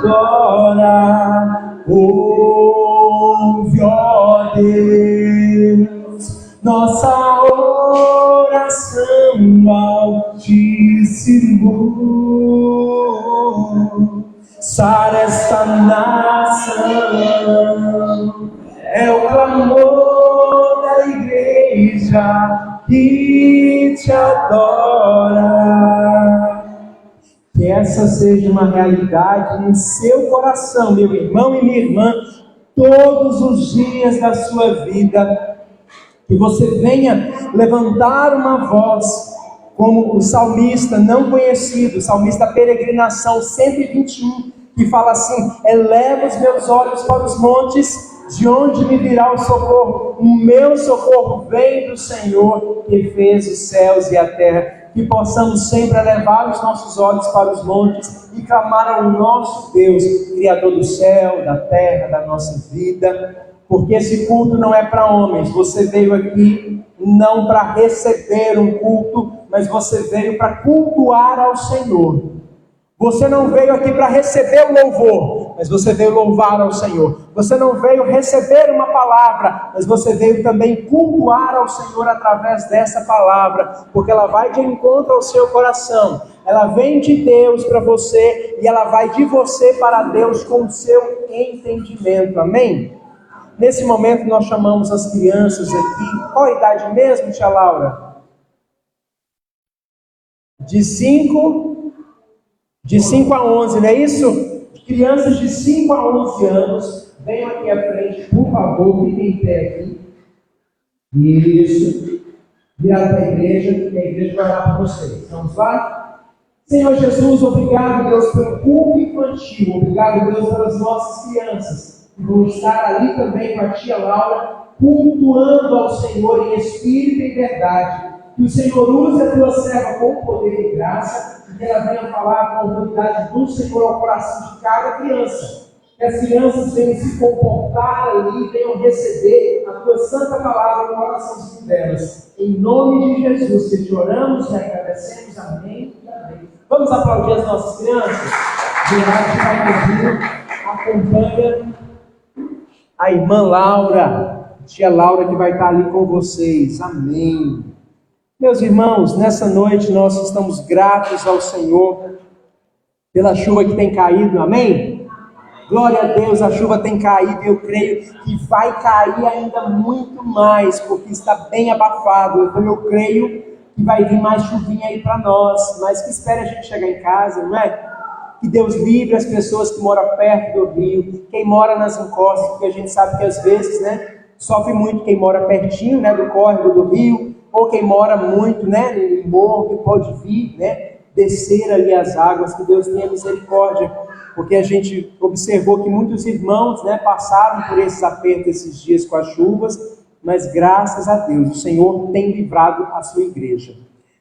agora. Ouve, ó Deus, nossa oração Altíssimo. Sara esta nação, é o clamor da igreja que te adora. Que essa seja uma realidade no seu coração, meu irmão e minha irmã, todos os dias da sua vida. Que você venha levantar uma voz, como o salmista não conhecido, o salmista Peregrinação 121, que fala assim: eleva os meus olhos para os montes, de onde me virá o socorro? O meu socorro vem do Senhor, que fez os céus e a terra. Que possamos sempre elevar os nossos olhos para os montes e clamar ao nosso Deus, Criador do céu, da terra, da nossa vida. Porque esse culto não é para homens. Você veio aqui não para receber um culto, mas você veio para cultuar ao Senhor. Você não veio aqui para receber o louvor, mas você veio louvar ao Senhor. Você não veio receber uma palavra, mas você veio também cultuar ao Senhor através dessa palavra, porque ela vai de encontro ao seu coração. Ela vem de Deus para você e ela vai de você para Deus com o seu entendimento. Amém? Nesse momento nós chamamos as crianças aqui. Qual a idade mesmo, tia Laura? De 5 a 11, não é isso? Crianças de 5 a 11 anos, venham aqui à frente, por favor, fiquem em pé aqui. Isso. Virado para a igreja, que a igreja vai orar para vocês. Vamos lá? Senhor Jesus, obrigado, Deus, pelo culto infantil. Obrigado, Deus, pelas nossas crianças, que vão estar ali também com a tia Laura, cultuando ao Senhor em espírito e verdade. Que o Senhor use a tua serva com poder e graça, e que ela venha falar com a autoridade do Senhor ao coração de cada criança. Que as crianças venham se comportar ali, venham receber a tua santa palavra no coração delas. Em nome de Jesus, que te oramos e agradecemos. Amém e amém. Vamos aplaudir as nossas crianças? Gerardo vai acompanha a irmã Laura, tia Laura, que vai estar ali com vocês. Amém. Meus irmãos, nessa noite nós estamos gratos ao Senhor pela chuva que tem caído, amém? Glória a Deus, a chuva tem caído e eu creio que vai cair ainda muito mais, porque está bem abafado. Então eu creio que vai vir mais chuvinha aí para nós, mas que espere a gente chegar em casa, não é? Que Deus livre as pessoas que moram perto do rio, quem mora nas encostas, porque a gente sabe que às vezes, né, sofre muito quem mora pertinho, né, do córrego do rio, ou quem mora muito, né, no morro, que pode vir, né, descer ali as águas. Que Deus tenha misericórdia, porque a gente observou que muitos irmãos, né, passaram por esses apertos esses dias com as chuvas, mas graças a Deus, o Senhor tem livrado a sua igreja.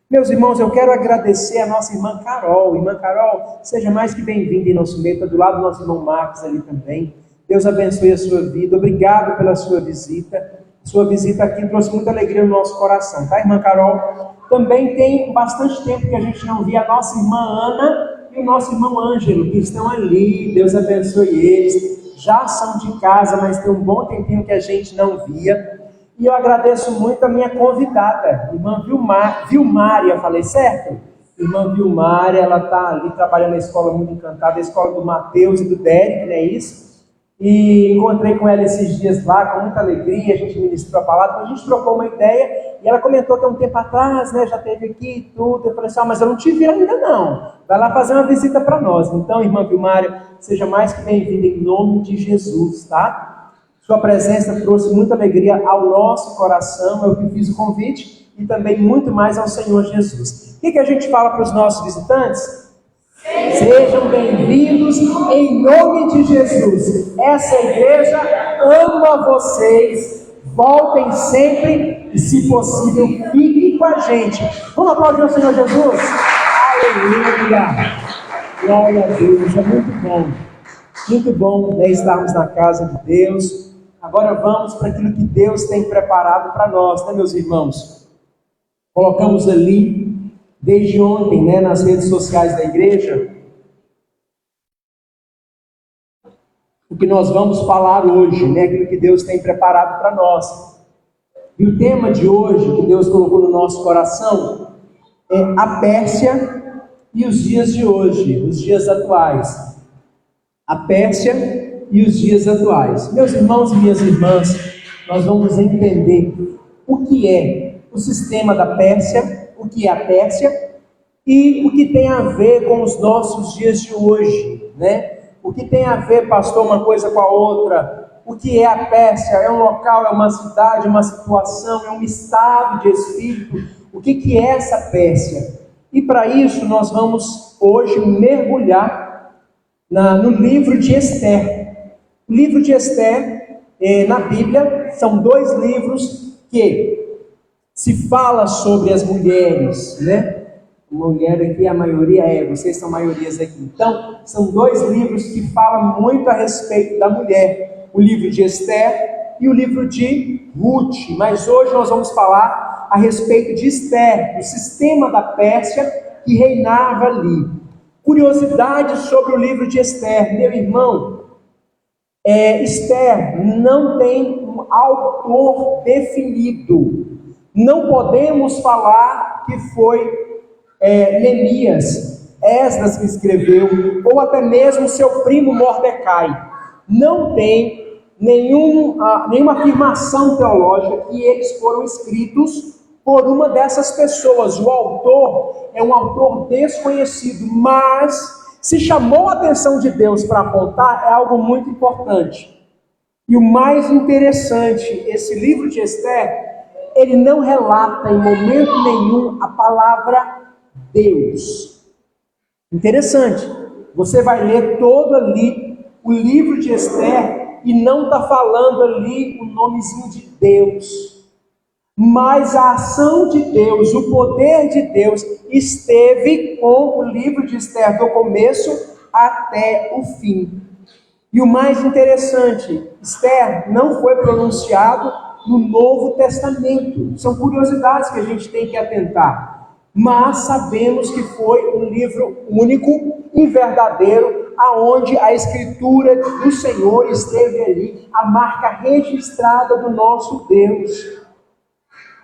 Meus irmãos, eu quero agradecer a nossa irmã Carol. Irmã Carol, seja mais que bem-vinda em nosso meio, está do lado do nosso irmão Marcos ali também. Deus abençoe a sua vida, obrigado pela sua visita. Sua visita aqui trouxe muita alegria no nosso coração, tá, irmã Carol? Também tem bastante tempo que a gente não via a nossa irmã Ana e o nosso irmão Ângelo, que estão ali. Deus abençoe eles. Já são de casa, mas tem um bom tempinho que a gente não via. E eu agradeço muito a minha convidada, irmã Vilmária, falei certo? Irmã Vilmária, ela está ali trabalhando na escola muito encantada, a escola do Mateus e do Derek, não é isso? E encontrei com ela esses dias lá, com muita alegria, a gente ministrou a palavra, a gente trocou uma ideia, e ela comentou que há um tempo atrás, né, já esteve aqui e tudo. Eu falei assim, mas eu não te vi ainda não, vai lá fazer uma visita para nós. Então, irmã Vilmária, seja mais que bem-vinda em nome de Jesus, tá? Sua presença trouxe muita alegria ao nosso coração, eu que fiz o convite, e também muito mais ao Senhor Jesus. O que a gente fala para os nossos visitantes? Sejam bem-vindos em nome de Jesus. Essa igreja ama vocês. Voltem sempre e, se possível, fiquem com a gente. Vamos aplaudir o Senhor Jesus? Aleluia! Glória a Deus, é muito bom, né, estarmos na casa de Deus. Agora vamos para aquilo que Deus tem preparado para nós, né, meus irmãos? Colocamos ali desde ontem, né, nas redes sociais da igreja, o que nós vamos falar hoje, né? Aquilo que Deus tem preparado para nós. E o tema de hoje, que Deus colocou no nosso coração, é a Pérsia e os dias de hoje, os dias atuais. A Pérsia e os dias atuais. Meus irmãos e minhas irmãs, nós vamos entender o que é o sistema da Pérsia, o que é a Pérsia e o que tem a ver com os nossos dias de hoje, né? O que tem a ver, pastor, uma coisa com a outra? O que é a Pérsia? É um local, é uma cidade, é uma situação, é um estado de espírito? O que é essa Pérsia? E para isso nós vamos hoje mergulhar no livro de Esther. O livro de Esther, na Bíblia, são 2 livros que se fala sobre as mulheres, né? Mulher aqui, a maioria vocês são maiorias aqui. Então, são 2 livros que falam muito a respeito da mulher. O livro de Esther e o livro de Ruth. Mas hoje nós vamos falar a respeito de Esther, do sistema da Pérsia que reinava ali. Curiosidade sobre o livro de Esther, meu irmão. Esther não tem um autor definido. Não podemos falar que foi Neemias, Esdras que escreveu, ou até mesmo seu primo Mordecai. Não tem nenhuma afirmação teológica que eles foram escritos por uma dessas pessoas. O autor é um autor desconhecido, mas se chamou a atenção de Deus para apontar, é algo muito importante. E o mais interessante, esse livro de Esther, ele não relata em momento nenhum a palavra Deus. Interessante, você vai ler todo ali o livro de Esther e não está falando ali o nomezinho de Deus, mas a ação de Deus, o poder de Deus esteve com o livro de Esther do começo até o fim. E o mais interessante, Esther não foi pronunciado no Novo Testamento. São curiosidades que a gente tem que atentar. Mas sabemos que foi um livro único e verdadeiro, aonde a escritura do Senhor esteve ali, a marca registrada do nosso Deus.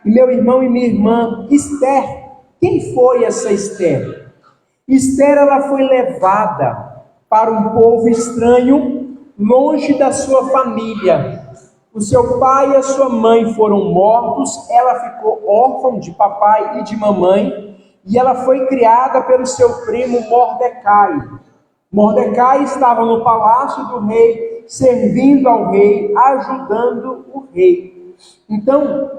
E meu irmão e minha irmã, Esther, quem foi essa Esther? Esther, ela foi levada para um povo estranho, longe da sua família. O seu pai e a sua mãe foram mortos, ela ficou órfã de papai e de mamãe, e ela foi criada pelo seu primo Mordecai. Mordecai estava no palácio do rei, servindo ao rei, ajudando o rei. Então,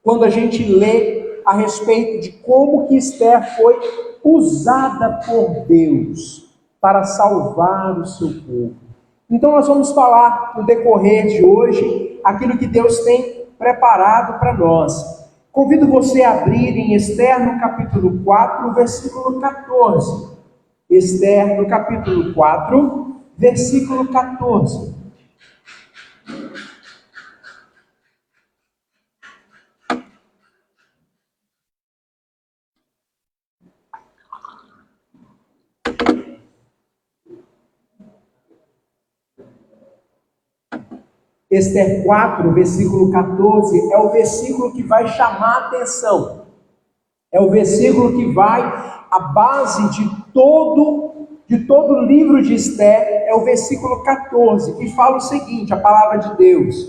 quando a gente lê a respeito de como que Esther foi usada por Deus para salvar o seu povo. Então nós vamos falar no decorrer de hoje aquilo que Deus tem preparado para nós. Convido você a abrir em Esther no capítulo 4, versículo 14. Esther no capítulo 4, versículo 14. Esther 4, versículo 14, é o versículo que vai chamar a atenção. É o versículo que vai, a base de todo o livro de Esther, é o versículo 14, que fala o seguinte, a palavra de Deus.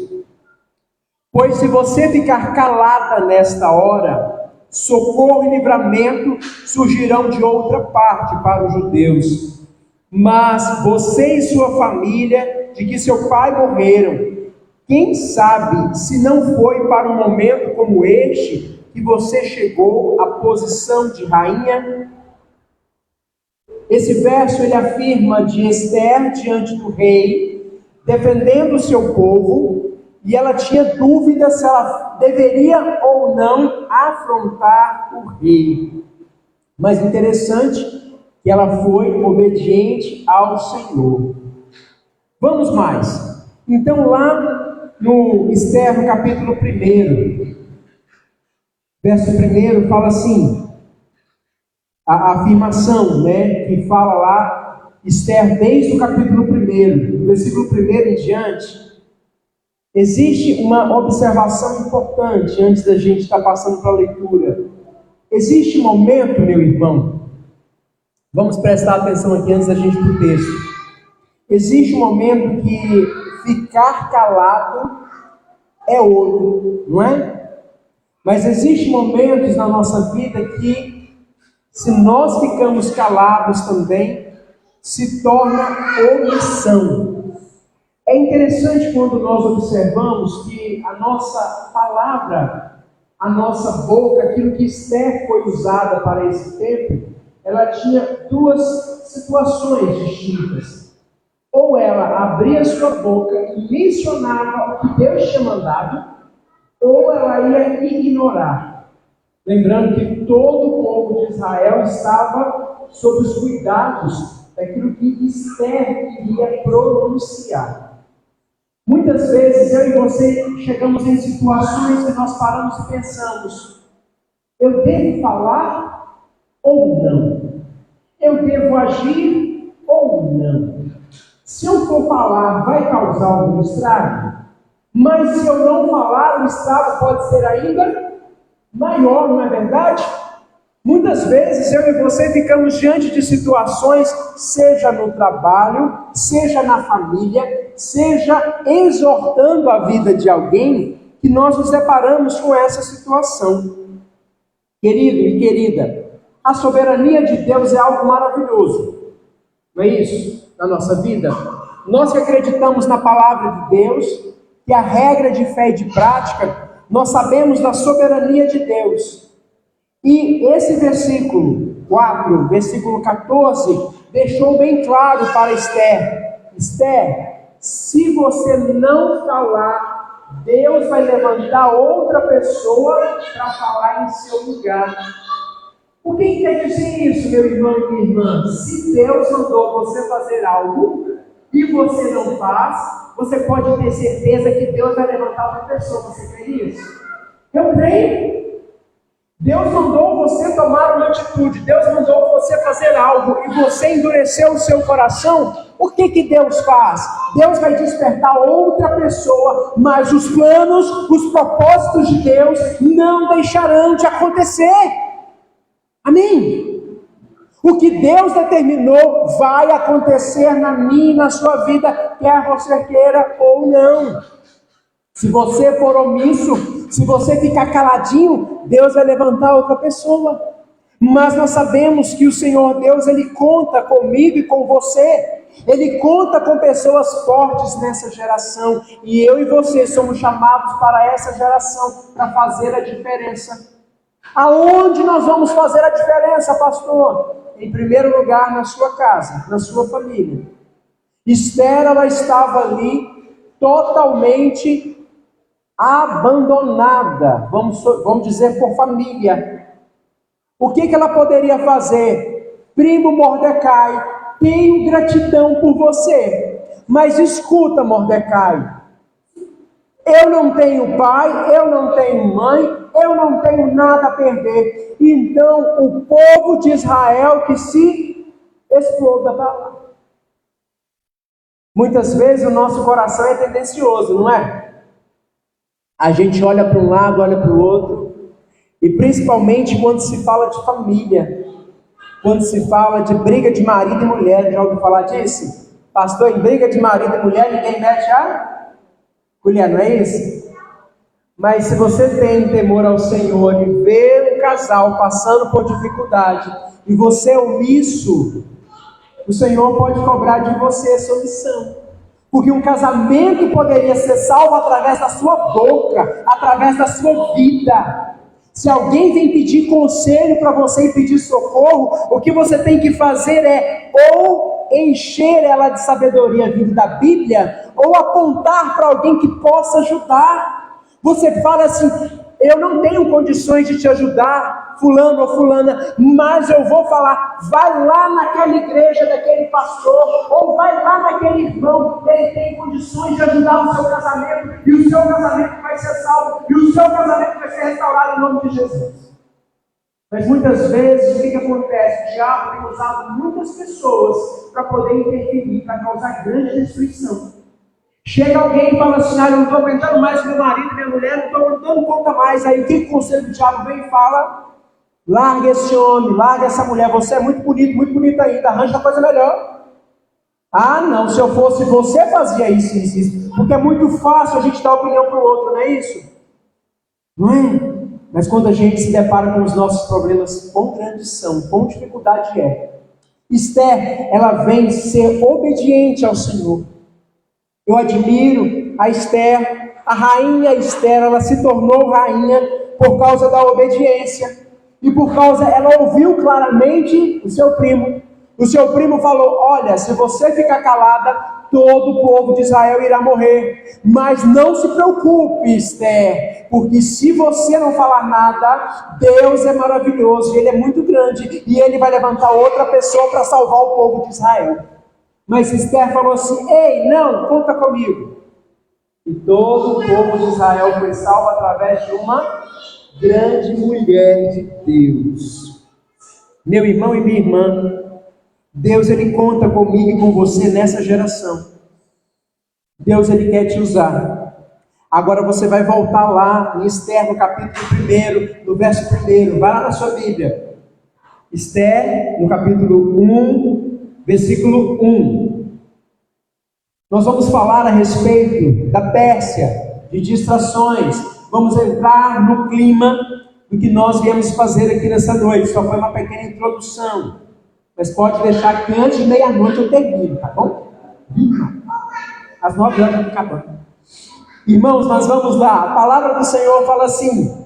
Pois se você ficar calada nesta hora, socorro e livramento surgirão de outra parte para os judeus. Mas você e sua família, de que seu pai morreram, quem sabe se não foi para um momento como este que você chegou à posição de rainha? Esse verso ele afirma de Esther diante do rei, defendendo o seu povo, e ela tinha dúvida se ela deveria ou não afrontar o rei. Mas interessante que ela foi obediente ao Senhor. Vamos mais. Então lá no Esther, no capítulo 1, verso 1, fala assim, a afirmação, né, que fala lá Esther, desde o capítulo 1, do versículo 1 em diante, existe uma observação importante antes da gente estar passando para a leitura. Existe momento, meu irmão, vamos prestar atenção aqui antes da gente ir para o texto. Existe um momento que ficar calado é ouro, não é? Mas existem momentos na nossa vida que, se nós ficamos calados também, se torna omissão. É interessante quando nós observamos que a nossa palavra, a nossa boca, aquilo que Esther foi usada para esse tempo, ela tinha duas situações distintas. Ou ela abria sua boca e mencionava o que Deus tinha mandado, ou ela ia ignorar. Lembrando que todo o povo de Israel estava sob os cuidados daquilo que Esther iria pronunciar. Muitas vezes eu e você chegamos em situações que nós paramos e pensamos: eu devo falar ou não? Eu devo agir ou não? Se eu for falar, vai causar algum estrago? Mas se eu não falar, o estrago pode ser ainda maior, não é verdade? Muitas vezes eu e você ficamos diante de situações, seja no trabalho, seja na família, seja exortando a vida de alguém, que nós nos deparamos com essa situação. Querido e querida, a soberania de Deus é algo maravilhoso, não é isso? Na nossa vida, nós que acreditamos na palavra de Deus, que a regra de fé e de prática, nós sabemos da soberania de Deus. E esse versículo 4, versículo 14, deixou bem claro para Esther: Esther, se você não falar, Deus vai levantar outra pessoa para falar em seu lugar. O que quer dizer isso, meu irmão e minha irmã? Se Deus mandou você fazer algo e você não faz, você pode ter certeza que Deus vai levantar outra pessoa. Você crê nisso? Eu creio. Deus mandou você tomar uma atitude, Deus mandou você fazer algo e você endureceu o seu coração. O que Deus faz? Deus vai despertar outra pessoa, mas os planos, os propósitos de Deus não deixarão de acontecer. Amém? O que Deus determinou vai acontecer na minha e na sua vida, quer você queira ou não. Se você for omisso, se você ficar caladinho, Deus vai levantar outra pessoa. Mas nós sabemos que o Senhor Deus, Ele conta comigo e com você. Ele conta com pessoas fortes nessa geração. E eu e você somos chamados para essa geração, para fazer a diferença. Aonde nós vamos fazer a diferença, pastor? Em primeiro lugar, na sua casa, na sua família. Esther, ela estava ali totalmente abandonada, vamos dizer, por família. O que ela poderia fazer? Primo Mordecai, tenho gratidão por você, mas escuta, Mordecai, eu não tenho pai, eu não tenho mãe, eu não tenho nada a perder. Então o povo de Israel que se exploda para lá. Muitas vezes o nosso coração é tendencioso, não é? A gente olha para um lado, olha para o outro, e principalmente quando se fala de família, quando se fala de briga de marido e mulher. Já ouviu falar disso? Pastor, em briga de marido e mulher ninguém mete a colher, não é isso? Mas se você tem temor ao Senhor e vê um casal passando por dificuldade, e você é omisso, o Senhor pode cobrar de você essa omissão. Porque um casamento poderia ser salvo através da sua boca, através da sua vida. Se alguém vem pedir conselho para você e pedir socorro, o que você tem que fazer é ou encher ela de sabedoria vinda da Bíblia, ou apontar para alguém que possa ajudar. Você fala assim: eu não tenho condições de te ajudar, fulano ou fulana, mas eu vou falar, vai lá naquela igreja daquele pastor, ou vai lá naquele irmão, ele tem condições de ajudar o seu casamento, e o seu casamento vai ser salvo, e o seu casamento vai ser restaurado em nome de Jesus. Mas muitas vezes o que acontece? O diabo tem usado muitas pessoas para poder interferir, para causar grande destruição. Chega alguém e fala assim: eu não estou aguentando mais meu marido, minha mulher, não estou dando conta mais. Aí o que o conselho do diabo vem e fala? Larga esse homem, larga essa mulher, você é muito bonito ainda, arranja coisa melhor. Ah não, se eu fosse você fazia isso. Porque é muito fácil a gente dar opinião para o outro, não é isso? Não é? Mas quando a gente se depara com os nossos problemas, quão grandes são, quão dificuldade é. Esther, ela vem ser obediente ao Senhor. Eu admiro a Esther, a rainha Esther, ela se tornou rainha por causa da obediência. E por causa, ela ouviu claramente o seu primo. O seu primo falou: olha, se você ficar calada, todo o povo de Israel irá morrer. Mas não se preocupe, Esther, porque se você não falar nada, Deus é maravilhoso, Ele é muito grande, e Ele vai levantar outra pessoa para salvar o povo de Israel. Mas Esther falou assim: ei, não, conta comigo. E todo o povo de Israel foi salvo através de uma grande mulher de Deus. Meu irmão e minha irmã, Deus, Ele conta comigo e com você nessa geração. Deus, Ele quer te usar. Agora você vai voltar lá em Esther, no capítulo 1, no verso 1. Vai lá na sua Bíblia. Esther, no capítulo 1, versículo 1. Nós vamos falar a respeito da Pérsia, de distrações. Vamos entrar no clima do que nós viemos fazer aqui nessa noite. Só foi uma pequena introdução. Mas pode deixar que antes de meia-noite eu termine, tá bom? Às 9 horas eu estou acabando. Irmãos, nós vamos lá. A palavra do Senhor fala assim: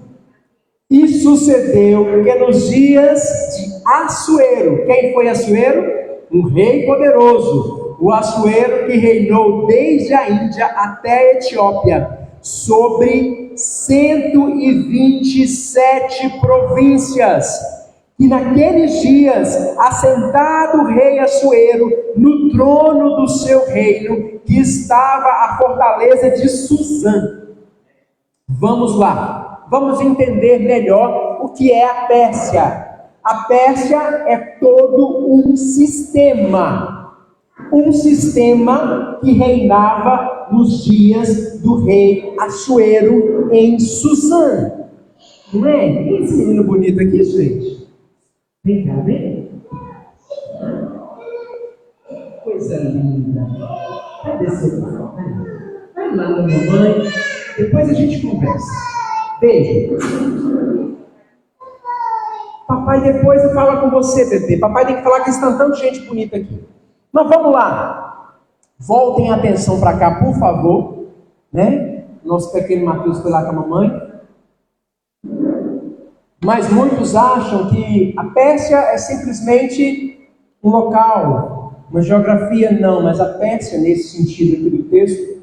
e sucedeu que nos dias de Assuero, quem foi Assuero? Um rei poderoso. O Assuero que reinou desde a Índia até a Etiópia, sobre 127 províncias. E naqueles dias, assentado o rei Assuero no trono do seu reino, que estava a fortaleza de Suzã. Vamos lá, vamos entender melhor o que é a Pérsia. A Pérsia é todo um sistema que reinava nos dias do rei Assuero em Suzã. Não é? Quem é esse menino bonito aqui, gente? Vem cá, vem. Coisa linda. Cadê seu pai? Vai lá na mamãe. Depois a gente conversa. Beijo. Papai depois fala com você, bebê. Papai tem que falar que está tanta gente bonita aqui. Mas vamos lá. Voltem a atenção para cá, por favor. Né? Nosso pequeno Matheus foi lá com a mamãe. Mas muitos acham que a Pérsia é simplesmente um local, uma geografia. Não, mas a Pérsia, nesse sentido aqui do texto,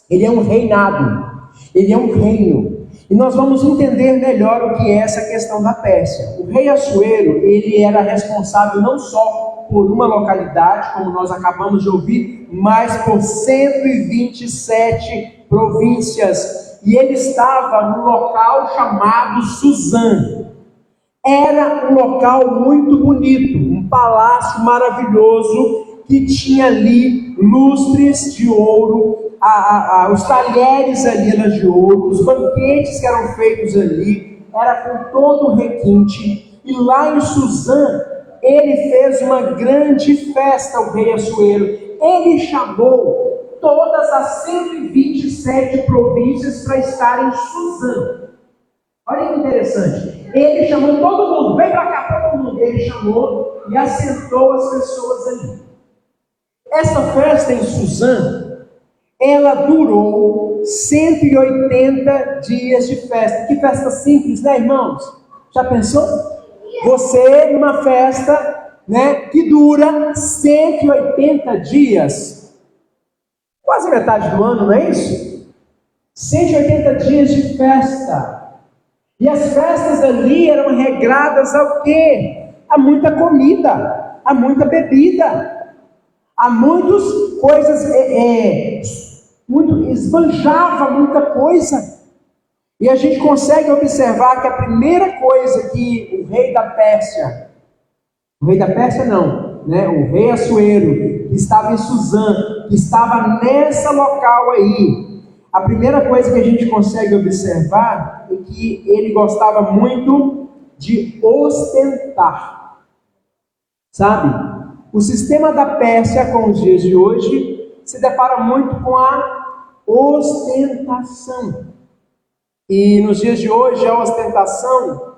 ele é um reinado, ele é um reino. E nós vamos entender melhor o que é essa questão da Pérsia. O rei Assuero, ele era responsável não só por uma localidade, como nós acabamos de ouvir, mas por 127 províncias. E ele estava num local chamado Suzã. Era um local muito bonito, um palácio maravilhoso, que tinha ali lustres de ouro, os talheres ali eram de ouro, os banquetes que eram feitos ali, era com todo o requinte. E lá em Suzã, ele fez uma grande festa, o rei Assuero. Ele chamou todas as 127 províncias para estar em Suzã. Olha que interessante. Ele chamou todo mundo, vem para cá todo mundo. Ele chamou e assentou as pessoas ali. Essa festa em Suzã, ela durou 180 dias de festa. Que festa simples, né, irmãos? Já pensou? Você numa festa, né, que dura 180 dias. Quase metade do ano, não é isso? 180 dias de festa. E as festas ali eram regradas ao quê? A muita comida, a muita bebida, a muitas coisas, esbanjava muita coisa. E a gente consegue observar que a primeira coisa que o rei da Pérsia não, né? O rei Assuero, que estava em Suzã, que estava nessa local aí, a primeira coisa que a gente consegue observar é que ele gostava muito de ostentar, sabe? O sistema da Pérsia com os dias de hoje se depara muito com a ostentação. E nos dias de hoje a ostentação,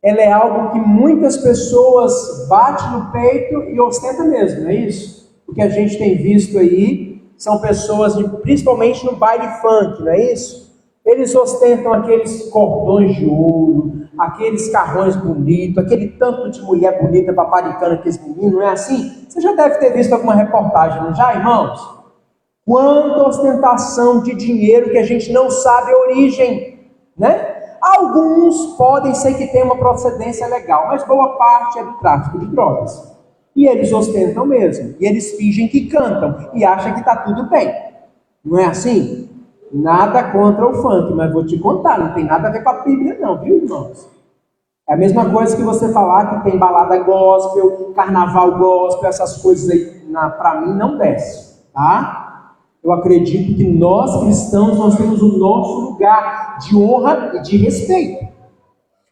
ela é algo que muitas pessoas batem no peito e ostentam mesmo, não é isso? O que a gente tem visto aí são pessoas, principalmente no baile funk, não é isso? Eles ostentam aqueles cordões de ouro, aqueles carrões bonitos, aquele tanto de mulher bonita paparicando aqueles meninos, não é assim? Você já deve ter visto alguma reportagem, não já, irmãos? Quanta ostentação de dinheiro que a gente não sabe a origem, né? Alguns podem ser que tenham uma procedência legal, mas boa parte é do tráfico de drogas. E eles ostentam mesmo, e eles fingem que cantam, e acham que está tudo bem. Não é assim? Nada contra o funk, mas vou te contar, não tem nada a ver com a Bíblia não, viu, irmãos? É a mesma coisa que você falar que tem balada gospel, carnaval gospel, essas coisas aí, para mim não desce, tá? Eu acredito que nós cristãos, nós temos o nosso lugar de honra e de respeito.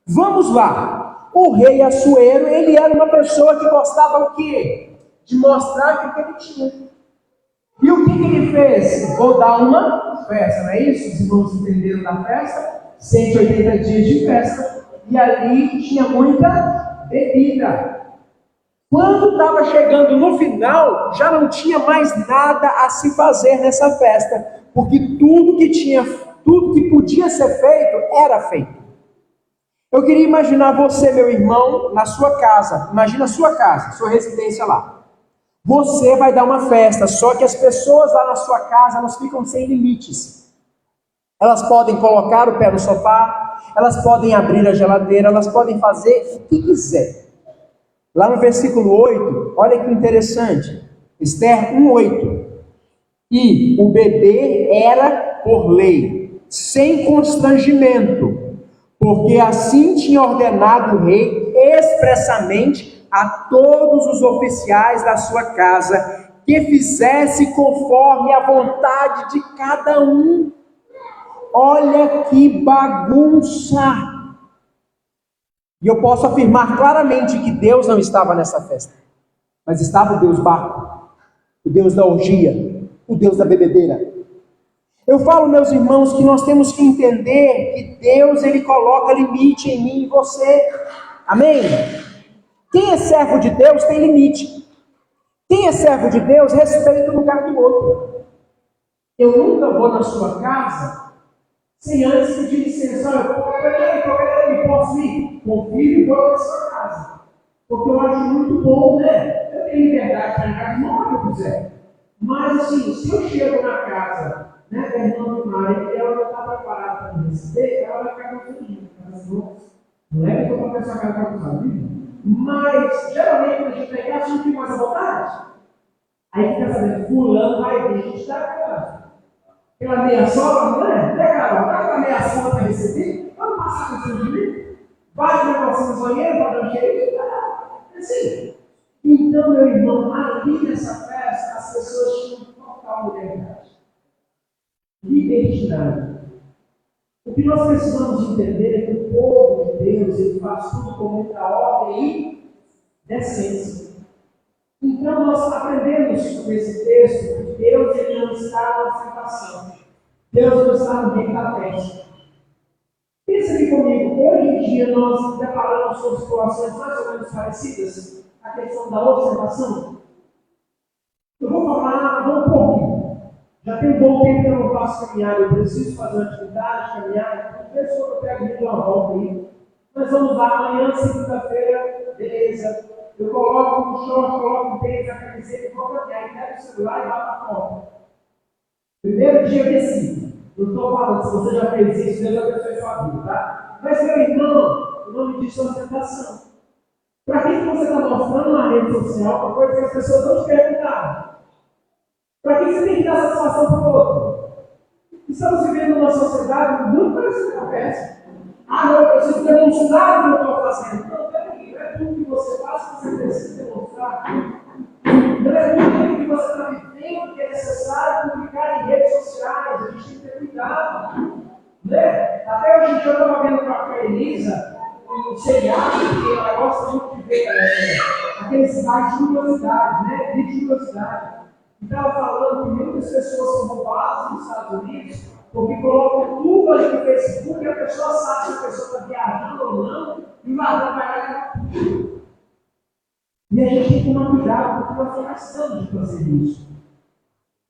Vamos lá. O rei Assuero, ele era uma pessoa que gostava o quê? De mostrar o que ele tinha. E o que ele fez? Vou dar uma festa, não é isso? Os irmãos entenderam da festa? 180 dias de festa. E ali tinha muita bebida. Quando estava chegando no final, já não tinha mais nada a se fazer nessa festa, porque tudo que podia ser feito, era feito. Eu queria imaginar você, meu irmão, na sua casa. Imagina a sua casa, sua residência lá. Você vai dar uma festa, só que as pessoas lá na sua casa, elas ficam sem limites. Elas podem colocar o pé no sofá, elas podem abrir a geladeira, elas podem fazer o que quiser. Lá no versículo 8, olha que interessante, Esther 1:8. E o beber era por lei, sem constrangimento, porque assim tinha ordenado o rei expressamente a todos os oficiais da sua casa, que fizesse conforme a vontade de cada um. Olha que bagunça! E eu posso afirmar claramente que Deus não estava nessa festa, mas estava o Deus barco, o Deus da orgia, o Deus da bebedeira. Eu falo, meus irmãos, que nós temos que entender que Deus, Ele coloca limite em mim e você. Amém? Quem é servo de Deus tem limite. Quem é servo de Deus respeita o lugar do outro. Eu nunca vou na sua casa sem antes pedir licença. Olha, posso ir? Confio e vou na sua casa. Porque eu acho muito bom, né? Eu tenho liberdade para entrar na hora que eu quiser. Mas assim, se eu chego na casa, né, da irmã do Mário, e ela não está preparada para me receber, ela vai ficar confundida. Não é que eu estou para pensar que ela está com mas geralmente quando a gente tem casa, a gente fica mais à vontade. Aí fica sabendo, fulano vai vir, a gente está pela meia sola, não é? Legal, tá com a meia sola para receber? Vamos passar com o seu dinheiro? Bate o negocinho no banheiro, para dar um cheiro? Assim. Então, meu irmão, ali nessa festa, as pessoas tinham total liberdade. Libertinagem. O que nós precisamos entender é que o povo de Deus, ele faz tudo com muita ordem e decência. Então, nós aprendemos nesse texto que Deus, ele não está na ostentação. Deus não está no meio da festa. Pensa aqui comigo, hoje em dia nós deparamos com situações mais ou menos parecidas, a questão da ostentação. Eu vou falar, vamos por mim. Já tem um bom tempo que eu não faço caminhada, eu preciso fazer uma atividade, caminhar, às vezes eu pego uma volta aí. Nós vamos lá amanhã, segunda-feira, beleza. Eu coloco um short, coloco um tênis, a camiseta e vou caminhar, e pego o celular e bato a foto. Primeiro dia eu decido. Não estou falando, se você já fez isso, Deus abençoe sua vida, tá? Mas, meu irmão, o nome disso é ostentação. Para que você está mostrando na rede social uma coisa que as pessoas não te perguntaram? Para que você tem que dar satisfação para o outro? Estamos vivendo numa sociedade muito parecida com essa. Ah, não, eu preciso demonstrar o que eu estou fazendo. Não, peraí, não é tudo que você faz que você precisa demonstrar. Não é tudo que você está vivendo que é necessário publicar em redes sociais. A gente tem que ter cuidado. Né? Até hoje em dia eu estava vendo com a Elisa um seriado que ela gosta muito de ver aqueles sites de curiosidade, né? De curiosidade. E estava falando que muitas pessoas são roubadas nos Estados Unidos porque colocam tudo ali no Facebook e a pessoa sabe se a pessoa está viajando ou não e o ladrão vai lá e e a gente tem que tomar cuidado porque nós estamos de fazer isso.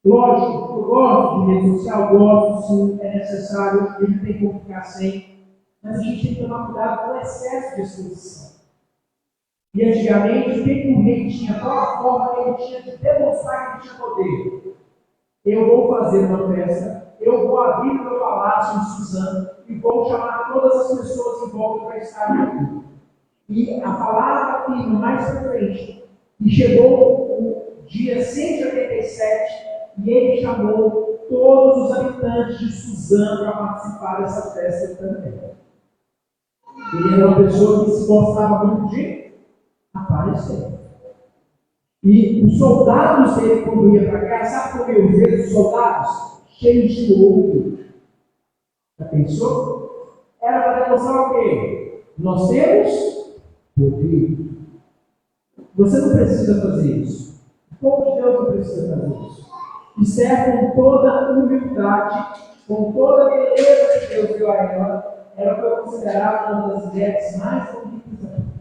Lógico, eu gosto de rede social, gosto, sim, é necessário, a gente tem como ficar sem, mas a gente tem que tomar cuidado com o excesso de exposição. E antigamente, o que o rei tinha? Qual a forma que ele tinha de demonstrar que ele tinha poder? Eu vou fazer uma festa, eu vou abrir o meu palácio em Suzano e vou chamar todas as pessoas em volta para estarem aqui. E a palavra afirma mais para frente, e chegou o dia 187 e ele chamou todos os habitantes de Suzano para participar dessa festa também. Ele era uma pessoa que se gostava muito de aparecer. E os soldados dele, quando ia para cá, sabe como eu vejo os soldados? Cheios de ouro. Já pensou? Era para demonstrar o quê? Nós temos poder. Você não precisa fazer isso. O povo de Deus não precisa fazer isso. E serve com toda humildade, com toda a beleza que Deus deu a ela, ela foi considerada uma das mulheres mais bonitas da vida.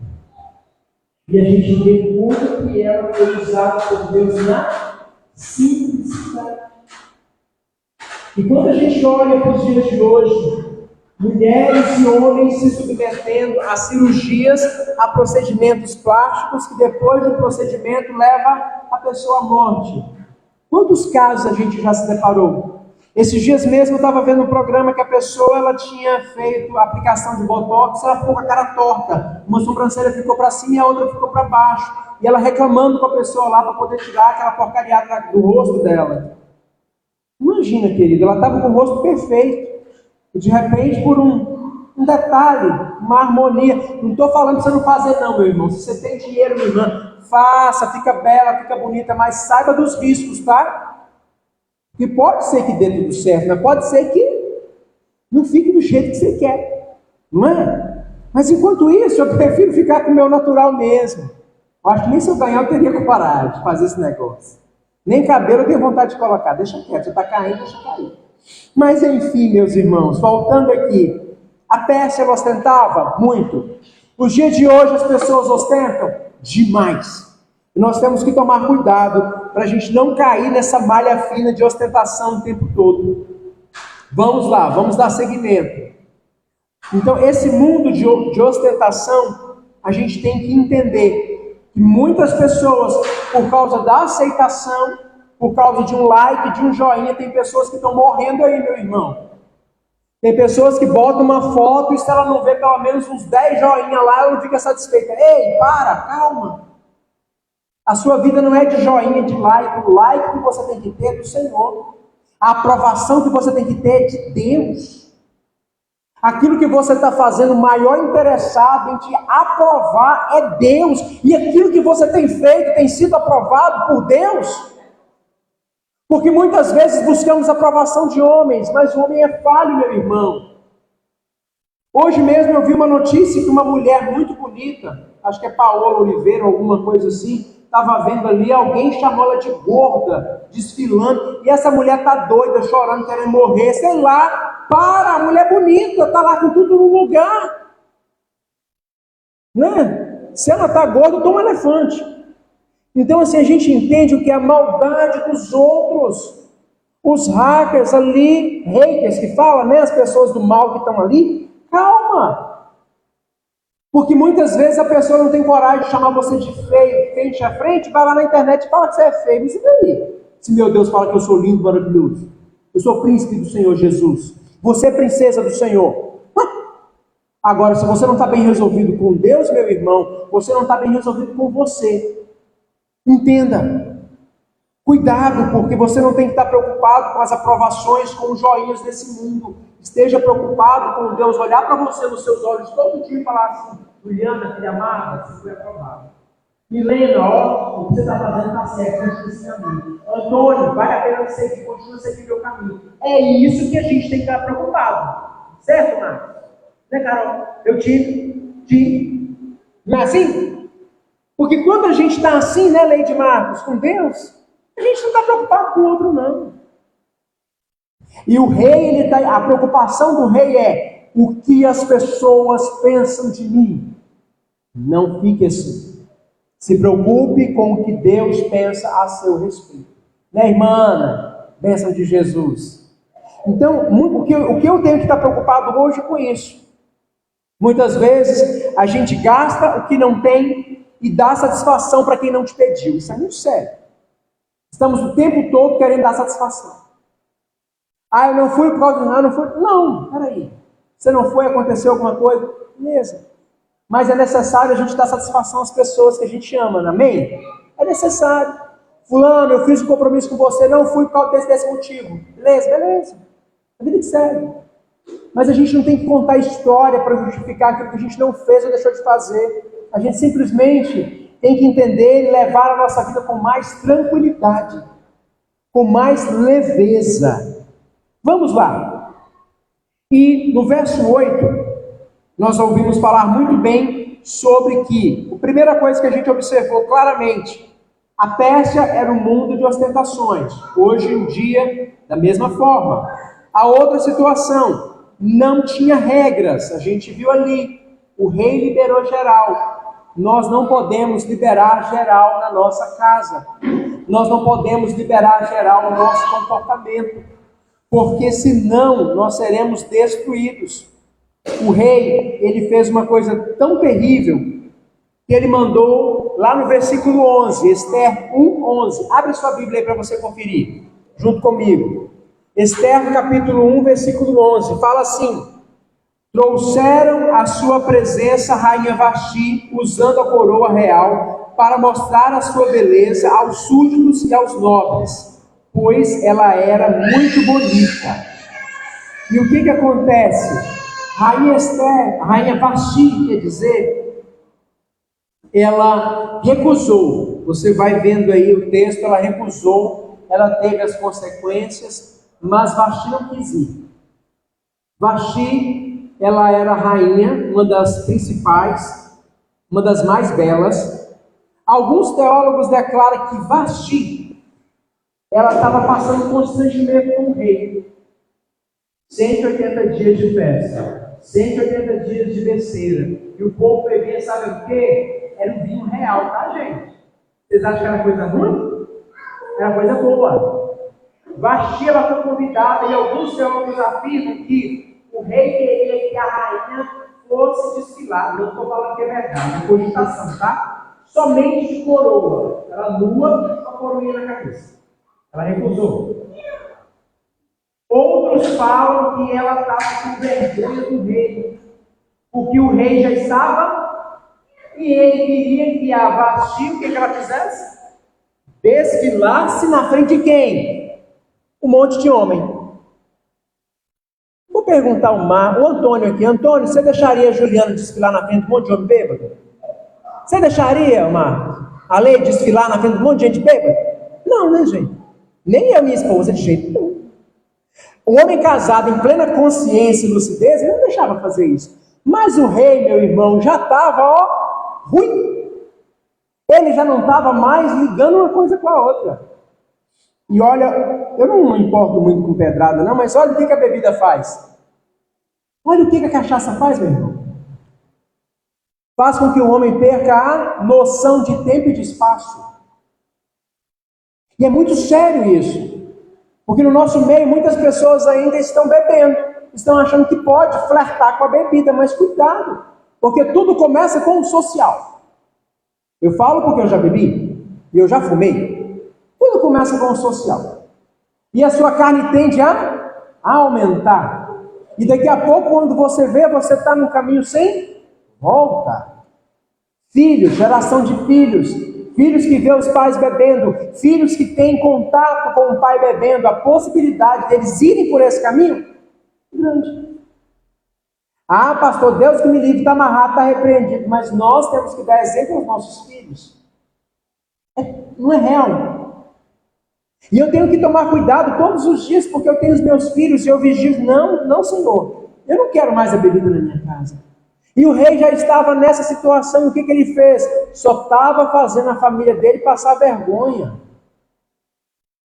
E a gente vê muito que ela foi usada por Deus na simplicidade. E quando a gente olha para os dias de hoje, mulheres e homens se submetendo a cirurgias, a procedimentos plásticos, que depois do procedimento leva a pessoa à morte. Quantos casos a gente já se deparou? Esses dias mesmo eu estava vendo um programa que a pessoa ela tinha feito a aplicação de botox, ela ficou com a cara torta, uma sobrancelha ficou para cima e a outra ficou para baixo, e ela reclamando com a pessoa lá para poder tirar aquela porcaria do rosto dela. Imagina, querido, ela estava com o rosto perfeito, e de repente por um detalhe, uma harmonia, não estou falando para você não fazer não, meu irmão, se você tem dinheiro, minha irmã, faça, fica bela, fica bonita, mas saiba dos riscos, tá? Que pode ser que dê tudo certo, mas pode ser que não fique do jeito que você quer, não é? Mas enquanto isso, eu prefiro ficar com o meu natural mesmo. Eu acho que nem se eu ganhar eu teria coragem de fazer esse negócio. Nem cabelo eu tenho vontade de colocar, deixa quieto, você está caindo, deixa cair. Mas enfim, meus irmãos, voltando aqui, a Pérsia ela ostentava muito. Nos dias de hoje as pessoas ostentam demais. E nós temos que tomar cuidado para a gente não cair nessa malha fina de ostentação o tempo todo. Vamos lá, vamos dar seguimento. Então, esse mundo de ostentação, a gente tem que entender que muitas pessoas, por causa da aceitação, por causa de um like, de um joinha, tem pessoas que estão morrendo aí, meu irmão. Tem pessoas que botam uma foto e se ela não vê pelo menos uns 10 joinhas lá, ela não fica satisfeita. Ei, calma. A sua vida não é de joinha, de like. O like que você tem que ter é do Senhor. A aprovação que você tem que ter é de Deus. Aquilo que você está fazendo, maior interessado em te aprovar é Deus. E aquilo que você tem feito tem sido aprovado por Deus. Porque muitas vezes buscamos a aprovação de homens, mas o homem é falho, meu irmão. Hoje mesmo eu vi uma notícia que uma mulher muito bonita, acho que é Paola Oliveira, alguma coisa assim, estava vendo ali, alguém chamou ela de gorda, desfilando, e essa mulher está doida, chorando, querendo morrer, sei lá, a mulher bonita, está lá com tudo no lugar. Né? Se ela está gorda, toma um elefante. Então assim, a gente entende o que é a maldade dos outros. Os hackers ali, haters que falam, né? As pessoas do mal que estão ali, calma. Porque muitas vezes a pessoa não tem coragem de chamar você de feio, frente a frente, vai lá na internet e fala que você é feio. Mas e daí? Se meu Deus fala que eu sou lindo, maravilhoso. Eu sou príncipe do Senhor Jesus. Você é princesa do Senhor. Agora, se você não está bem resolvido com Deus, meu irmão, você não está bem resolvido com você. Entenda. Cuidado, porque você não tem que estar preocupado com as aprovações, com os joinhas desse mundo. Esteja preocupado com Deus olhar para você nos seus olhos todo dia e falar assim: Juliana, filha amada, você foi aprovada. Milena, ó, o que você está fazendo está certo, continua esse caminho. Antônio, vale a pena seguir, continua seguindo o meu caminho. É isso que a gente tem que estar preocupado. Certo, Marcos? Né, Carol? Eu te. Não é assim? Porque quando a gente está assim, né, Leide Marcos, com Deus, a gente não está preocupado com o outro, não. E o rei, a preocupação do rei é: o que as pessoas pensam de mim? Não fique assim. Se preocupe com o que Deus pensa a seu respeito. Né, irmã Ana? Bênção de Jesus. Então, o que eu tenho que estar preocupado hoje com isso? Muitas vezes a gente gasta o que não tem e dá satisfação para quem não te pediu. Isso é muito sério. Estamos o tempo todo querendo dar satisfação. Eu não fui por causa não fui. Não, peraí. Você não foi, aconteceu alguma coisa? Beleza. Mas é necessário a gente dar satisfação às pessoas que a gente ama, amém? É necessário. Fulano, eu fiz um compromisso com você, não fui por causa desse motivo. Beleza. A vida que segue. Mas a gente não tem que contar história para justificar aquilo que a gente não fez ou deixou de fazer. A gente simplesmente tem que entender e levar a nossa vida com mais tranquilidade, com mais leveza. Vamos lá. E no verso 8, nós ouvimos falar muito bem sobre que a primeira coisa que a gente observou claramente: a Pérsia era um mundo de ostentações. Hoje em dia, da mesma forma. A outra situação, não tinha regras. A gente viu ali, o rei liberou geral. Nós não podemos liberar geral na nossa casa. Nós não podemos liberar geral no nosso comportamento, porque senão nós seremos destruídos. O rei, ele fez uma coisa tão terrível, que ele mandou, lá no versículo 11, Esther 1:11, abre sua Bíblia aí para você conferir, junto comigo. Esther capítulo 1, versículo 11, fala assim: trouxeram à sua presença a rainha Vasti, usando a coroa real, para mostrar a sua beleza aos súditos e aos nobres, pois ela era muito bonita. E o que acontece? Rainha Esther, rainha Vasti, quer dizer, ela recusou. Você vai vendo aí o texto, ela recusou, ela teve as consequências, mas Vasti não quis ir. Vasti, ela era rainha, uma das principais, uma das mais belas. Alguns teólogos declaram que Vasti, ela estava passando constrangimento com o rei. 180 dias de festa, 180 dias de besteira. E o povo bebia, sabe o quê? Era um vinho real, tá, gente? Vocês acham que era coisa ruim? Era coisa boa. Vasti, ela foi convidada, e alguns teólogos afirmam que o rei queria que a rainha fosse desfilar. Não estou falando que é verdade, é cogitação, tá? Somente de coroa. Ela nua, com a coroinha na cabeça. Ela recusou. Outros falam que ela estava com vergonha do rei, porque o rei já estava, e ele queria que a Vasti, o que ela fizesse? Desfilasse na frente de quem? Um monte de homem. Vou perguntar o Antônio aqui. Antônio, você deixaria a Juliana desfilar na frente de um monte de homem bêbado? Você deixaria, Marcos, a Lei desfilar na frente de um monte de gente bêbada? Não, né, gente? Nem a minha esposa, de jeito nenhum. O homem casado em plena consciência e lucidez, ele não deixava fazer isso. Mas o rei, meu irmão, já estava, ruim. Ele já não estava mais ligando uma coisa com a outra. E olha, eu não me importo muito com pedrada, não, mas olha o que a bebida faz. Olha o que a cachaça faz, meu irmão. Faz com que o homem perca a noção de tempo e de espaço. E é muito sério isso. Porque no nosso meio, muitas pessoas ainda estão bebendo, estão achando que pode flertar com a bebida, mas cuidado, porque tudo começa com o social. Eu falo porque eu já bebi, e eu já fumei. Tudo começa com o social. E a sua carne tende a aumentar. E daqui a pouco, quando você vê, você está num caminho sem volta. Filhos, geração de filhos, filhos que vê os pais bebendo, filhos que têm contato com o pai bebendo, a possibilidade deles irem por esse caminho, grande. Ah, pastor, Deus que me livre, está amarrado, está repreendido, mas nós temos que dar exemplo aos nossos filhos. Não é real. E eu tenho que tomar cuidado todos os dias, porque eu tenho os meus filhos e eu vigio, não, Senhor, eu não quero mais a bebida na minha casa. E o rei já estava nessa situação, o que ele fez? Só estava fazendo a família dele passar vergonha.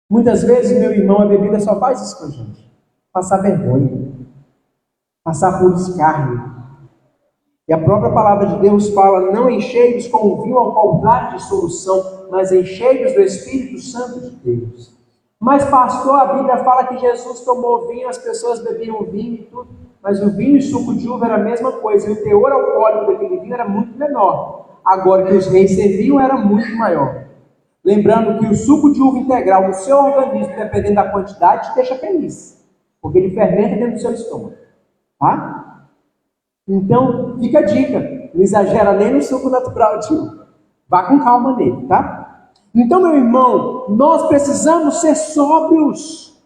Muitas vezes, meu irmão, a bebida só faz isso com a gente. Passar vergonha. Passar por escárnio. E a própria palavra de Deus fala, não enchei-vos com o vinho ao contrário de solução, mas enchei-vos do Espírito Santo de Deus. Mas pastor, a Bíblia fala que Jesus tomou vinho, as pessoas bebiam vinho e tudo, mas o vinho e suco de uva era a mesma coisa, e o teor alcoólico daquele vinho era muito menor. Agora que os reis serviam era muito maior. Lembrando que o suco de uva integral no seu organismo, dependendo da quantidade, te deixa feliz, porque ele fermenta dentro do seu estômago. Tá? Então, fica a dica, não exagera nem no suco natural de uva. Vá com calma nele, tá? Então, meu irmão, nós precisamos ser sóbrios.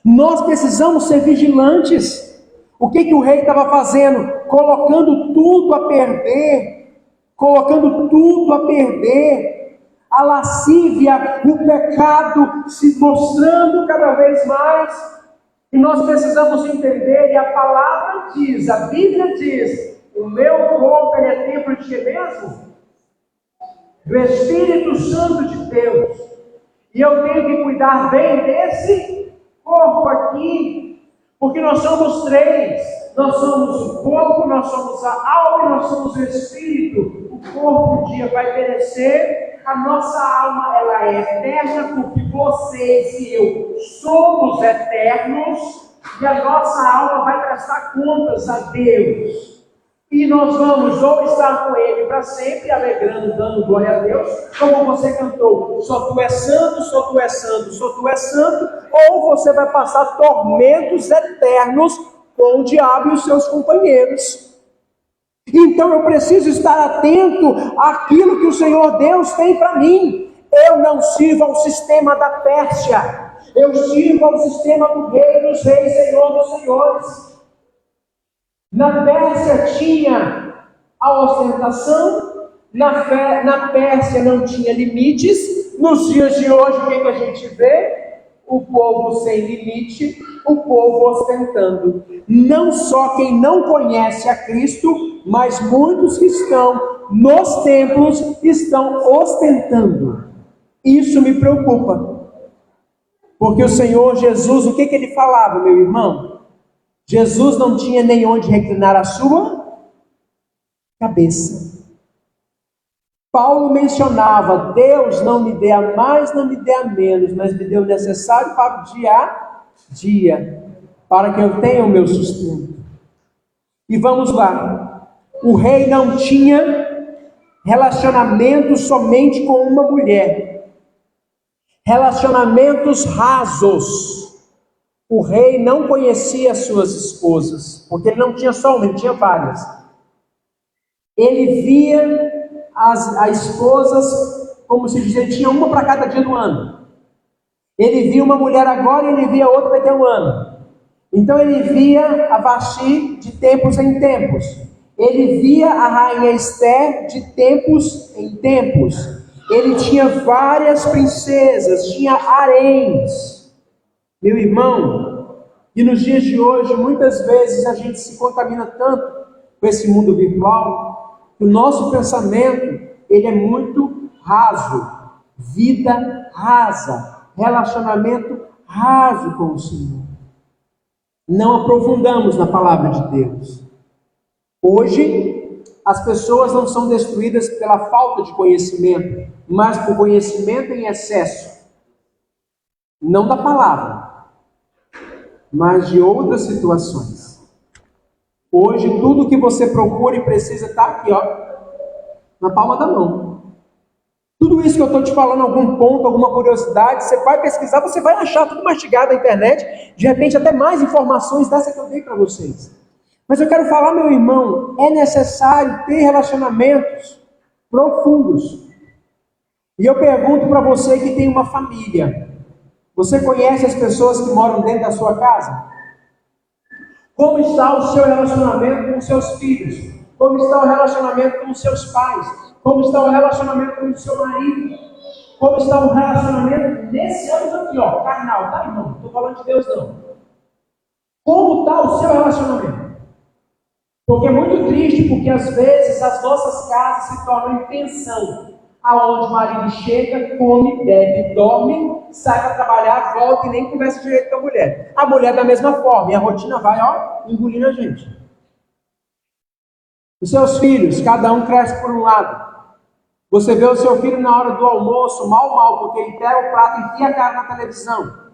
Nós precisamos ser vigilantes. O que o rei estava fazendo? Colocando tudo a perder. Colocando tudo a perder. A lascívia, o pecado se mostrando cada vez mais. E nós precisamos entender, e a palavra diz, a Bíblia diz, o meu corpo ele é templo de quê mesmo? Do Espírito Santo de Deus. E eu tenho que cuidar bem desse corpo aqui, porque nós somos três. Nós somos o corpo, nós somos a alma e nós somos o Espírito. O corpo um dia vai perecer, a nossa alma ela é eterna, porque vocês e eu somos eternos, e a nossa alma vai prestar contas a Deus. E nós vamos ou estar com Ele para sempre, alegrando, dando glória a Deus, como você cantou, só Tu és santo, só Tu és santo, só Tu és santo, ou você vai passar tormentos eternos com o diabo e os seus companheiros. Então eu preciso estar atento àquilo que o Senhor Deus tem para mim. Eu não sirvo ao sistema da Pérsia, eu sirvo ao sistema do Rei dos Reis, Senhor dos Senhores. Na Pérsia tinha a ostentação, na Pérsia não tinha limites. Nos dias de hoje, o que a gente vê? O povo sem limite, o povo ostentando. Não só quem não conhece a Cristo, mas muitos que estão nos templos estão ostentando. Isso me preocupa. Porque o Senhor Jesus, o que ele falava, meu irmão? Jesus não tinha nem onde reclinar a sua cabeça. Paulo mencionava, Deus não me dê a mais, não me dê a menos, mas me dê o necessário para o dia a dia, para que eu tenha o meu sustento. E vamos lá, o rei não tinha relacionamento somente com uma mulher, relacionamentos rasos. O rei não conhecia as suas esposas, porque ele não tinha só uma, ele tinha várias. Ele via as esposas, como se diz, ele tinha uma para cada dia do ano. Ele via uma mulher agora e ele via outra daqui a um ano. Então ele via a Vasti de tempos em tempos. Ele via a rainha Esther de tempos em tempos. Ele tinha várias princesas, tinha haréns. Meu irmão, e nos dias de hoje, muitas vezes a gente se contamina tanto com esse mundo virtual, que o nosso pensamento, ele é muito raso, vida rasa, relacionamento raso com o Senhor. Não aprofundamos na palavra de Deus. Hoje, as pessoas não são destruídas pela falta de conhecimento, mas por conhecimento em excesso. Não da palavra, mas de outras situações. Hoje, tudo que você procura e precisa está aqui, ó, na palma da mão. Tudo isso que eu estou te falando, algum ponto, alguma curiosidade, você vai pesquisar, você vai achar tudo mastigado na internet, de repente até mais informações dessa que eu dei para vocês. Mas eu quero falar, meu irmão, é necessário ter relacionamentos profundos. E eu pergunto para você que tem uma família: você conhece as pessoas que moram dentro da sua casa? Como está o seu relacionamento com os seus filhos? Como está o relacionamento com os seus pais? Como está o relacionamento com o seu marido? Como está o relacionamento nesse ano aqui, ó, carnal, tá, irmão? Não estou falando de Deus, não. Como está o seu relacionamento? Porque é muito triste, porque às vezes as nossas casas se tornam intenção, aonde o marido chega, come, bebe, dorme, sai para trabalhar, volta e nem conversa direito com a mulher. A mulher da mesma forma, e a rotina vai, ó, engolindo a gente. Os seus filhos, cada um cresce por um lado. Você vê o seu filho na hora do almoço, mal, porque ele pega o prato e enfia a cara na televisão.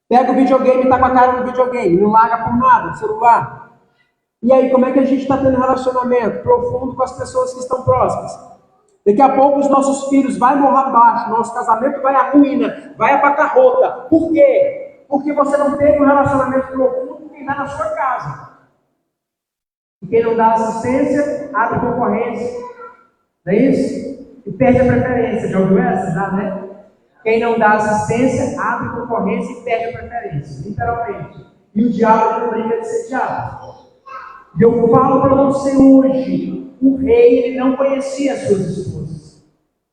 Pega o videogame e está com a cara no videogame, não larga por nada, no celular. E aí, como é que a gente está tendo relacionamento profundo com as pessoas que estão próximas? Daqui a pouco os nossos filhos vão morrer abaixo, nosso casamento vai à ruína, vai à bancarrota. Por quê? Porque você não teve um relacionamento profundo com quem está na sua casa. E quem não dá assistência, abre concorrência. Não é isso? E perde a preferência. Já ouviu essa? Dá, né? Quem não dá assistência, abre concorrência e perde a preferência. Literalmente. E o diabo não brinca de ser diabo. E eu falo para você hoje, o rei ele não conhecia as suas esposas.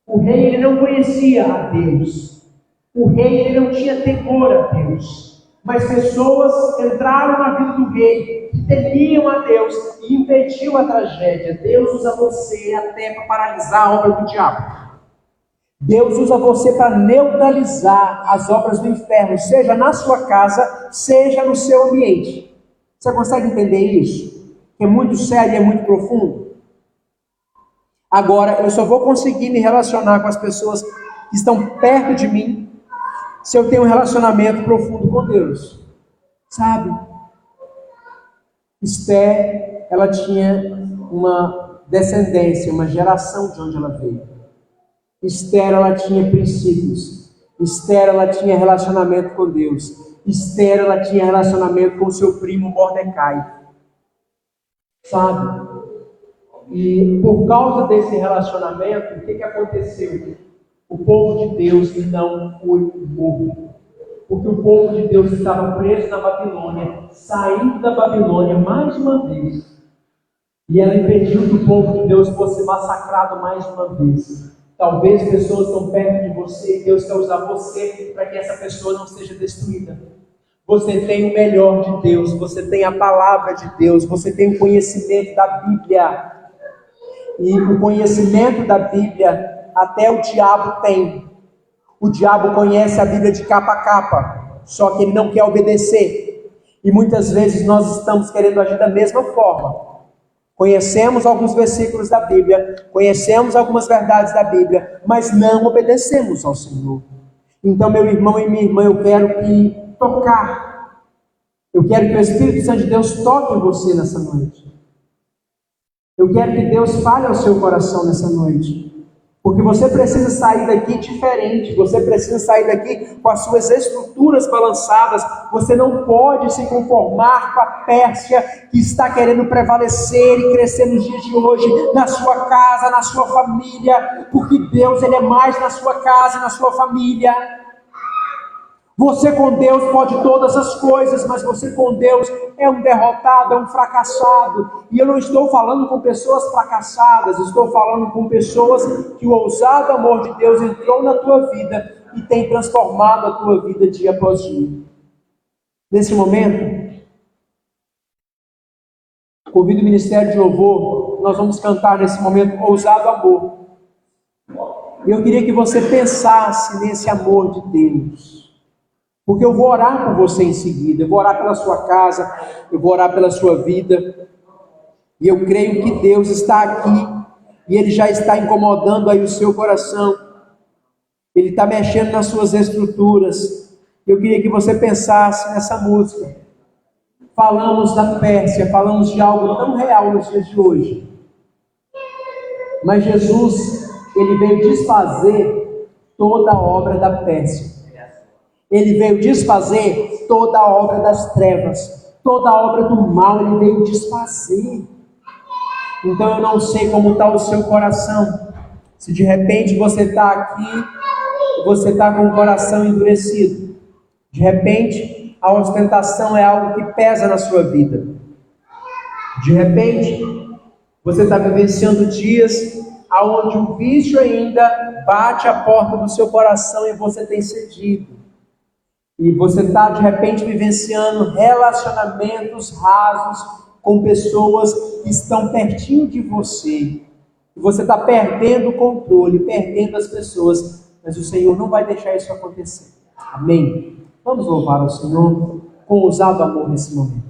O rei ele não conhecia a Deus. O rei ele não tinha temor a Deus. Mas pessoas entraram na vida do rei que temiam a Deus e impediu a tragédia. Deus usa você até para paralisar a obra do diabo. Deus usa você para neutralizar as obras do inferno, seja na sua casa, seja no seu ambiente. Você consegue entender isso? É muito sério e é muito profundo. Agora, eu só vou conseguir me relacionar com as pessoas que estão perto de mim se eu tenho um relacionamento profundo com Deus. Sabe? Esther, ela tinha uma descendência, uma geração de onde ela veio. Esther, ela tinha princípios. Esther, ela tinha relacionamento com Deus. Esther, ela tinha relacionamento com o seu primo Mordecai. Sabe? E por causa desse relacionamento, o que aconteceu? O povo de Deus não foi morto. Porque o povo de Deus estava preso na Babilônia, saindo da Babilônia mais uma vez. E ela impediu que o povo de Deus fosse massacrado mais uma vez. Talvez pessoas estão perto de você e Deus quer usar você para que essa pessoa não seja destruída. Você tem o melhor de Deus, você tem a palavra de Deus, você tem o conhecimento da Bíblia. E o conhecimento da Bíblia, até o diabo tem. O diabo conhece a Bíblia de capa a capa, só que ele não quer obedecer. E muitas vezes nós estamos querendo agir da mesma forma. Conhecemos alguns versículos da Bíblia, conhecemos algumas verdades da Bíblia, mas não obedecemos ao Senhor. Então, meu irmão e minha irmã, eu quero tocar. Eu quero que o Espírito Santo de Deus toque em você nessa noite. Eu quero que Deus fale ao seu coração nessa noite. Porque você precisa sair daqui diferente. Você precisa sair daqui com as suas estruturas balançadas. Você não pode se conformar com a Pérsia que está querendo prevalecer e crescer nos dias de hoje, na sua casa, na sua família. Porque Deus, Ele é mais na sua casa e na sua família. Você com Deus pode todas as coisas, mas você com Deus é um derrotado, é um fracassado. E eu não estou falando com pessoas fracassadas, estou falando com pessoas que o ousado amor de Deus entrou na tua vida e tem transformado a tua vida dia após dia. Nesse momento, convido o Ministério de Louvor, nós vamos cantar nesse momento Ousado Amor. E eu queria que você pensasse nesse amor de Deus. Porque eu vou orar por você em seguida, eu vou orar pela sua casa, eu vou orar pela sua vida. E eu creio que Deus está aqui e Ele já está incomodando aí o seu coração. Ele está mexendo nas suas estruturas. Eu queria que você pensasse nessa música. Falamos da Pérsia, falamos de algo tão real nos dias de hoje. Mas Jesus, Ele veio desfazer toda a obra da Pérsia. Ele veio desfazer toda a obra das trevas, toda a obra do mal, Ele veio desfazer. Então eu não sei como está o seu coração, Se de repente você está aqui, você está com o coração endurecido, de repente a ostentação é algo que pesa na sua vida, de repente você está vivenciando dias onde o vício ainda bate a porta do seu coração e você tem cedido, e você está de repente vivenciando relacionamentos rasos com pessoas que estão pertinho de você, e você está perdendo o controle, perdendo as pessoas, mas o Senhor não vai deixar isso acontecer. Amém? Vamos louvar ao Senhor com ousado amor nesse momento.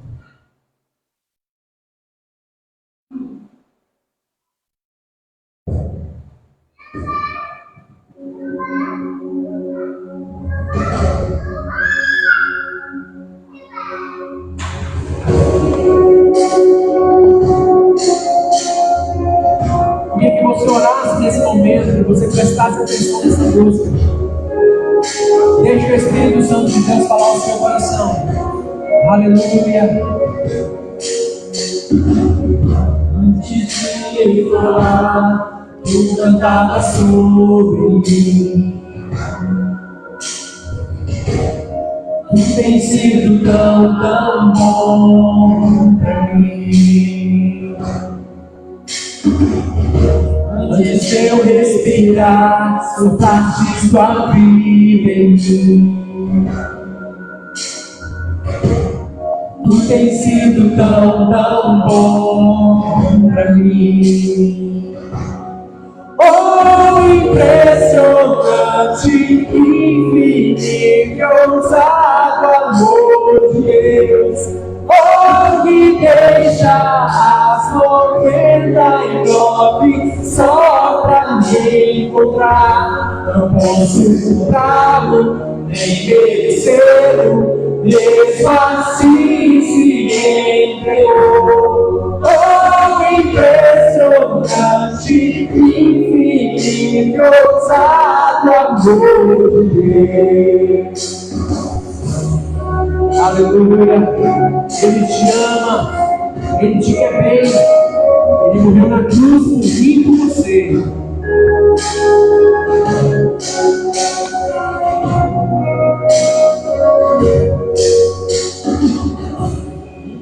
Queria que você orasse nesse momento, que você prestasse atenção nessa música. Deixe o Espírito Santo de Deus falar ao seu coração. Aleluia. Antes de ele falar, eu cantava sobre mim. Tu tem sido tão bom pra mim. Antes de eu respirar, sopraste tua vida em mim. Tu tem sido tão bom pra mim. Oh, impressionante, infinito, ousado amor de Deus. Oh, que deixa as 99 só pra me encontrar. Não posso comprá-lo, nem merecê-lo, mesmo assim se entregou. Oh, impressionante, infinito, ousado amor de Deus. Aleluia. Ele te ama, Ele te quer bem, Ele morreu na cruz por mim e por você.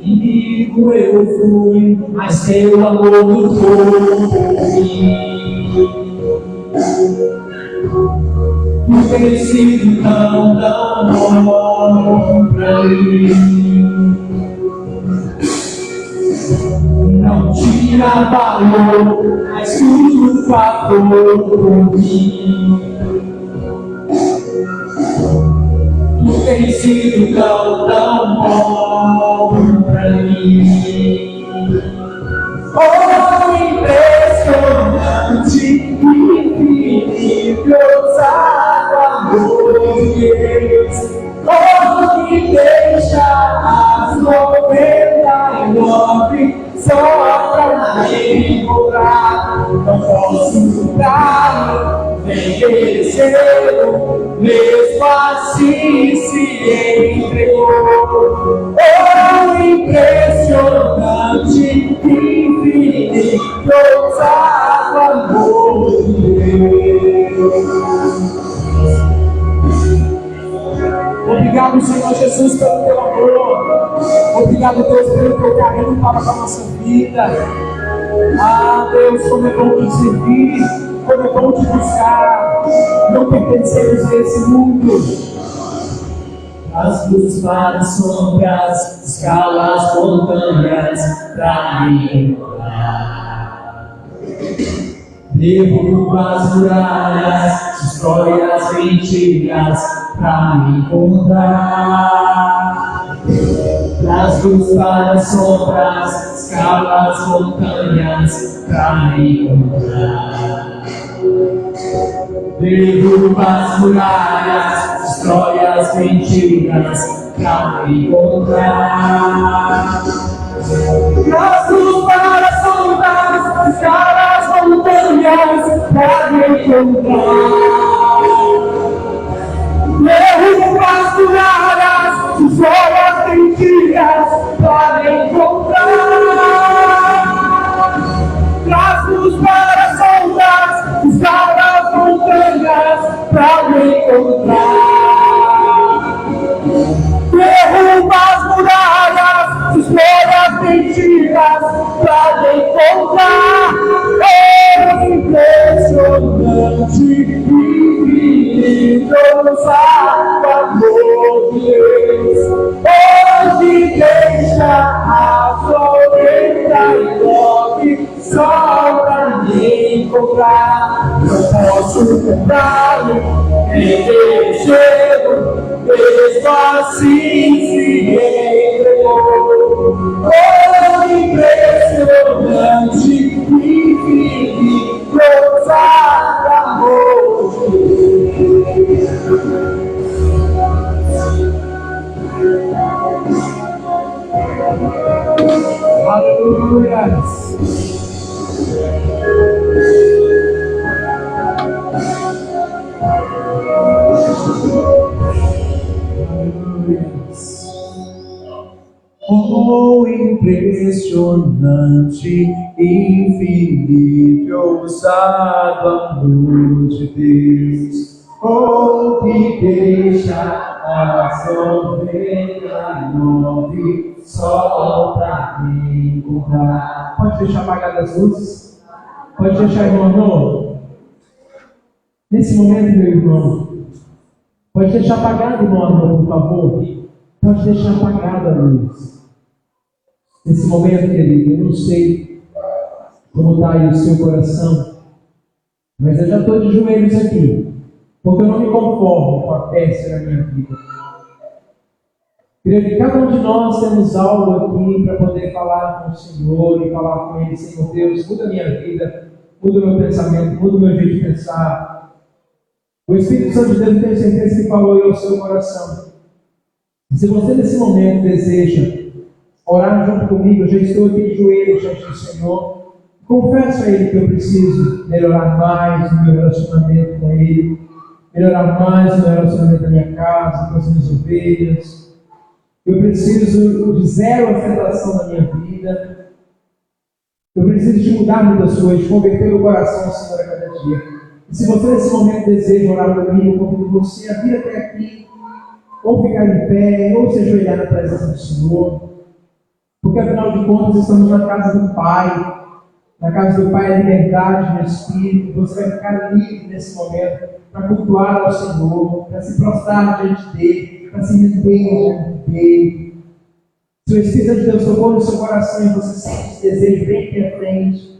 Inimigo eu fui, mas teu amor lutou por mim. Tu tens sido tão bom pra mim. Não tinha valor, mas tudo pagou por mim. Tu tens sido tão bom pra mim. Oh, impressionante, infinito, ousado amor de Deus. Oh, que deixa as 99 só pra me encontrar. Não posso mudá-lo, nem merecê-lo, mesmo assim se entregou. Oh, impressionante, infinito, ousado amor de Deus. Obrigado, Senhor Jesus, pelo teu amor. Obrigado, Deus, pelo teu carinho para a nossa vida. Ah, Deus, como é bom te servir, como é bom te buscar. Não pertencemos a esse mundo. As luzes para as sombras, escala as montanhas pra me encontrar. Derruba as muralhas, destrói as mentiras pra me encontrar. Traz luz para as sombras, escala as montanhas pra me encontrar. Derruba as muralhas, destrói as mentiras pra me encontrar. Traz luz para as sombras, escala as montanhas pra me encontrar. Derruba as muralhas, destrói as mentiras pra me encontrar. Traz luz para as sombras, escala ousar o amor de Deus. Hoje deixa a floresta e logo só pra me encontrar. Não posso comprar-me, nem desejo, mesmo assim se entregou. Oh, impressionante, infinito, ousado amor de Deus. Aleluia. Oh, impressionante, infinito, ousado amor de Deus. Oh, que deixa a 99 só pra me encontrar. Pode deixar apagadas as luzes? Pode deixar, irmão? Nesse momento, meu irmão, pode deixar apagado, irmão Arnon, por favor. Pode deixar apagada a luz. Nesse momento, querido, eu não sei como está aí o seu coração, mas eu já estou de joelhos aqui, porque eu não me conformo com a peça da minha vida. Creio que cada um de nós temos algo aqui para poder falar com o Senhor e falar com Ele. Senhor Deus, muda a minha vida, muda o meu pensamento, muda o meu jeito de pensar. O Espírito Santo de Deus, eu tenho certeza que falou ao seu coração. Se você nesse momento deseja orar junto comigo, eu já estou aqui de joelhos diante do Senhor. Confesso a Ele que eu preciso melhorar mais o meu relacionamento com Ele, melhorar mais o meu relacionamento na minha casa, com as minhas ovelhas. Eu preciso de zero ostentação na minha vida. Eu preciso de mudar muitas coisas, de converter o coração ao Senhor a cada dia. E se você nesse momento deseja orar comigo, eu convido você a vir até aqui, ou ficar em pé, ou se ajoelhar na presença do Senhor. Porque afinal de contas estamos na casa do Pai. Na casa do Pai é liberdade no Espírito. Você vai ficar livre nesse momento para cultuar ao Senhor, para se prostrar diante dEle, para se render diante dEle. Se o Espírito de Deus tocou no seu coração e você sente esse desejo bem aqui à frente,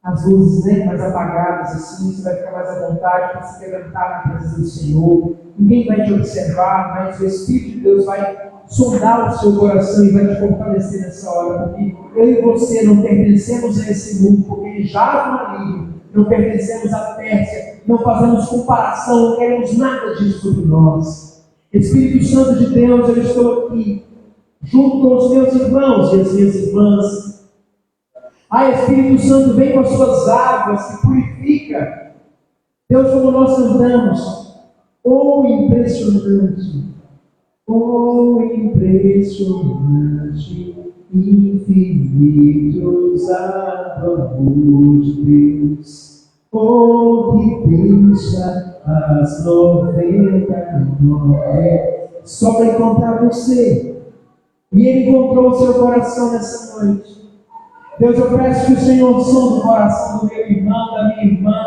as luzes bem mais apagadas, assim, você vai ficar mais à vontade para se levantar na presença do Senhor. Ninguém vai te observar, mas o Espírito de Deus vai sondar o seu coração e vai te fortalecer nessa hora, porque eu e você não pertencemos a esse mundo, porque ele já no maligno, não pertencemos à Pérsia, não fazemos comparação, não queremos nada disso sobre nós. Espírito Santo de Deus, eu estou aqui, junto com os meus irmãos e as minhas irmãs. Espírito Santo, vem com as suas águas que purifica. Deus, como nós cantamos, oh impressionante, infinito, ousado amor de Deus. Oh, que deixa as 99 só para encontrar você. E Ele encontrou o seu coração nessa noite. Deus, eu peço que o Senhor sonde o coração do meu irmão, da minha irmã.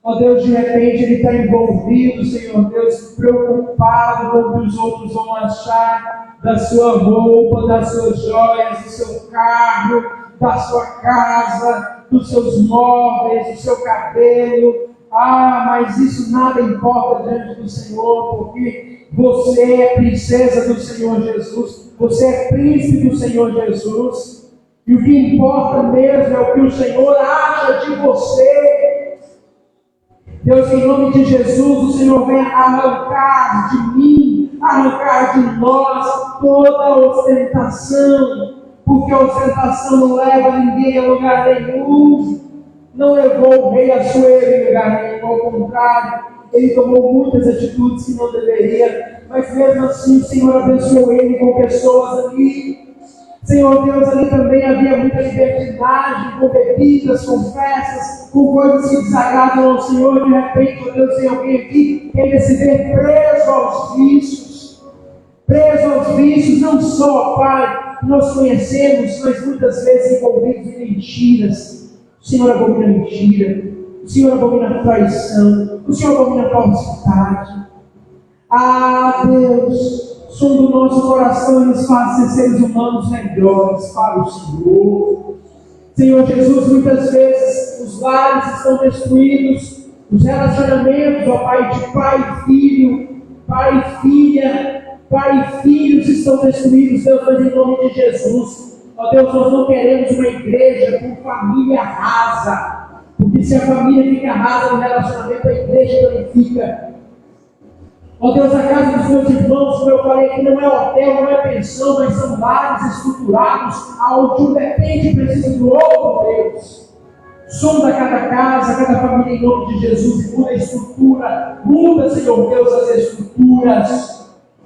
Ó Deus, de repente ele está envolvido, Senhor Deus, preocupado com o que os outros vão achar da sua roupa, das suas joias, do seu carro, da sua casa, dos seus móveis, do seu cabelo. Mas isso nada importa diante do Senhor, porque você é princesa do Senhor Jesus, você é príncipe do Senhor Jesus. E o que importa mesmo é o que o Senhor acha de você. Deus, em nome de Jesus, o Senhor vem arrancar de mim, arrancar de nós toda a ostentação, porque a ostentação não leva ninguém a lugar nenhum. Não levou o rei Assuero em lugar nenhum, ao contrário, ele tomou muitas atitudes que não deveria, mas mesmo assim o Senhor abençoou ele com pessoas ali. Senhor Deus, ali também havia muita libertinagem, com bebidas, com festas, com coisas que desagradam ao Senhor. De repente, ó Deus, tem alguém aqui que ele se vê preso aos vícios. Preso aos vícios, não só, Pai, nós conhecemos, mas muitas vezes envolvidos em mentiras. O Senhor abomina mentira, o Senhor abomina traição, o Senhor abomina falsidade. Ah, Deus, som do nosso coração e nos faz ser seres humanos melhores para o Senhor. Senhor Jesus, muitas vezes os lares estão destruídos, os relacionamentos, ó Pai, de pai e filho, pai e filha, pai e filhos estão destruídos, Deus, mas em nome de Jesus, ó Deus, nós não queremos uma igreja com família rasa, porque se a família fica rasa no relacionamento, a igreja também fica. Ó Deus, a casa dos meus irmãos, como eu falei aqui, não é hotel, não é pensão, mas são lares estruturados, onde um depende precisa do outro, Deus. Sonda cada casa, cada família em nome de Jesus, muda a estrutura, muda, Senhor Deus, as estruturas.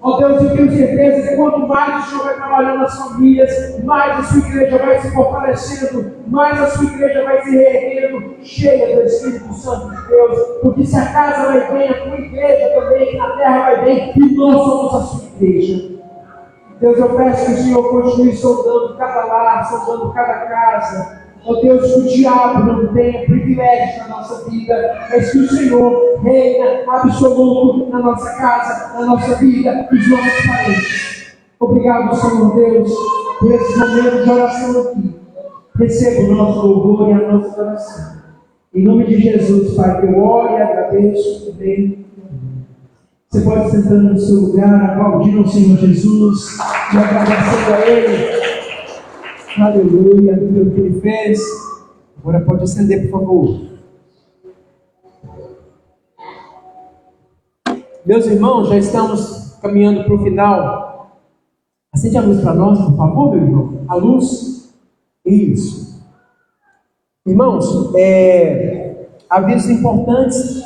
Ó Deus, eu tenho certeza que quanto mais o Senhor vai trabalhando nas famílias, mais a sua igreja vai se fortalecendo, mais a sua igreja vai se reerguendo, cheia do Espírito Santo de Deus, porque se a casa vai bem, a tua igreja também, a terra vai bem, e nós somos a sua igreja. Deus, eu peço que o Senhor continue sondando cada lar, sondando cada casa. Ó Deus, que o diabo não tenha privilégio na nossa vida, mas que o Senhor reina absoluto na nossa casa, na nossa vida, nos nossos parentes. Obrigado, Senhor Deus, por esse momento de oração aqui. Receba o nosso louvor e a nossa oração. Em nome de Jesus, Pai, que eu oro e agradeço também. Você pode sentar no seu lugar, aplaudindo ao Senhor Jesus e agradecendo a Ele. Aleluia, pelo que Ele fez. Agora pode acender, por favor. Meus irmãos, já estamos caminhando para o final. Acende a luz para nós, por favor, meu irmão. A luz. Isso. Irmãos, avisos importantes.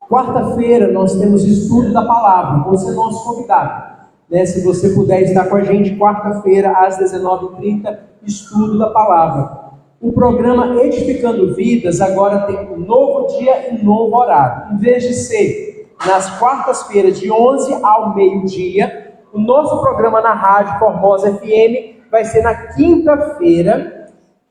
Quarta-feira nós temos estudo da palavra. Você é nosso convidado. Se você puder estar com a gente, quarta-feira, às 19h30, estudo da palavra. O programa Edificando Vidas agora tem um novo dia e um novo horário. Em vez de ser nas quartas-feiras, de 11 ao meio-dia, o nosso programa na Rádio Formosa FM vai ser na quinta-feira,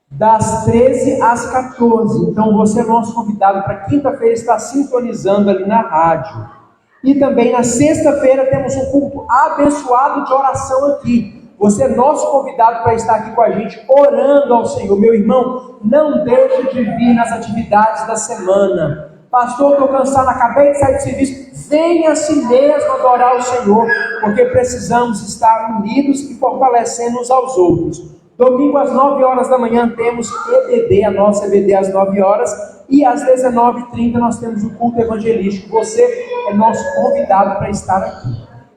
das 13 às 14. Então você é nosso convidado para quinta-feira estar sintonizando ali na rádio. E também na sexta-feira temos um culto abençoado de oração aqui. Você é nosso convidado para estar aqui com a gente, orando ao Senhor. Meu irmão, não deixe de vir nas atividades da semana. Pastor, estou cansado, acabei de sair do serviço. Venha assim mesmo adorar o Senhor, porque precisamos estar unidos e fortalecendo uns aos outros. Domingo às 9 horas da manhã temos EBD, a nossa EBD às 9 horas. E às 19h30 nós temos o culto evangelístico. Você é nosso convidado para estar aqui.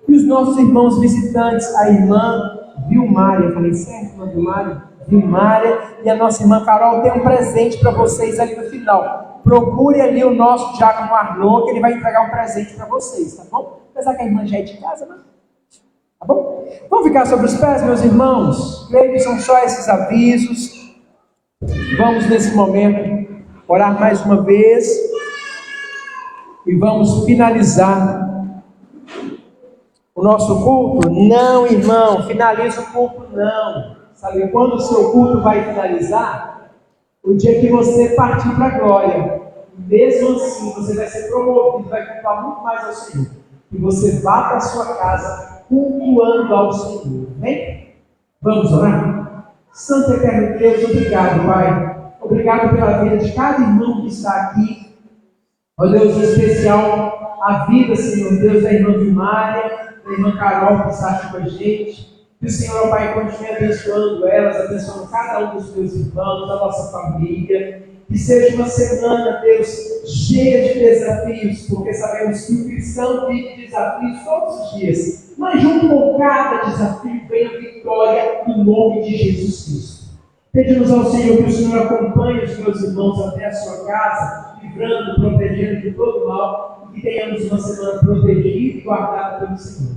E os nossos irmãos visitantes, a irmã Vilmária, falei certo, irmã Vilmária? Vilmária e a nossa irmã Carol tem um presente para vocês ali no final. Procure ali o nosso diácono Arnaud, que ele vai entregar um presente para vocês, tá bom? Apesar que a irmã já é de casa, né? Tá bom? Vamos ficar sobre os pés, meus irmãos? Creio que são só esses avisos. Vamos nesse momento orar mais uma vez e vamos finalizar o nosso culto. Não, irmão, finaliza o culto não. Sabe quando o seu culto vai finalizar? O dia que você partir para a glória. Mesmo assim, você vai ser promovido, vai cultuar muito mais ao Senhor. E você vá para a sua casa cultuando ao Senhor. Amém? Vamos orar? Santo Eterno Deus, obrigado, Pai. Obrigado pela vida de cada irmão que está aqui. Ó Deus, em especial a vida, Senhor Deus, da irmã Vilmária, da irmã Carol que está aqui com a gente. Que o Senhor, ó Pai, continue abençoando elas, abençoando cada um dos meus irmãos, da nossa família. Que seja uma semana, Deus, cheia de desafios, porque sabemos que o cristão vive desafios todos os dias. Mas junto com cada desafio vem a vitória no nome de Jesus Cristo. Pedimos ao Senhor que o Senhor acompanhe os meus irmãos até a sua casa, livrando, protegendo de todo mal, e que tenhamos uma semana protegida e guardada pelo Senhor.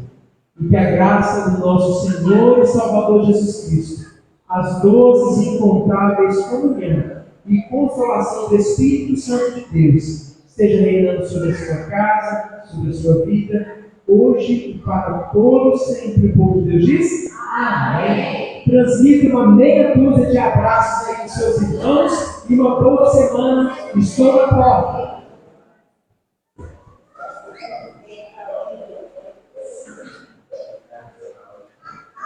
E que a graça do nosso Senhor e Salvador Jesus Cristo, as doces e incontáveis comunhão e consolação do Espírito Santo de Deus, esteja reinando sobre a sua casa, sobre a sua vida, hoje e para todos sempre. O povo de Deus diz: amém. Transmita uma meia dúzia de abraços aí com seus irmãos e uma boa semana. Estou na porta.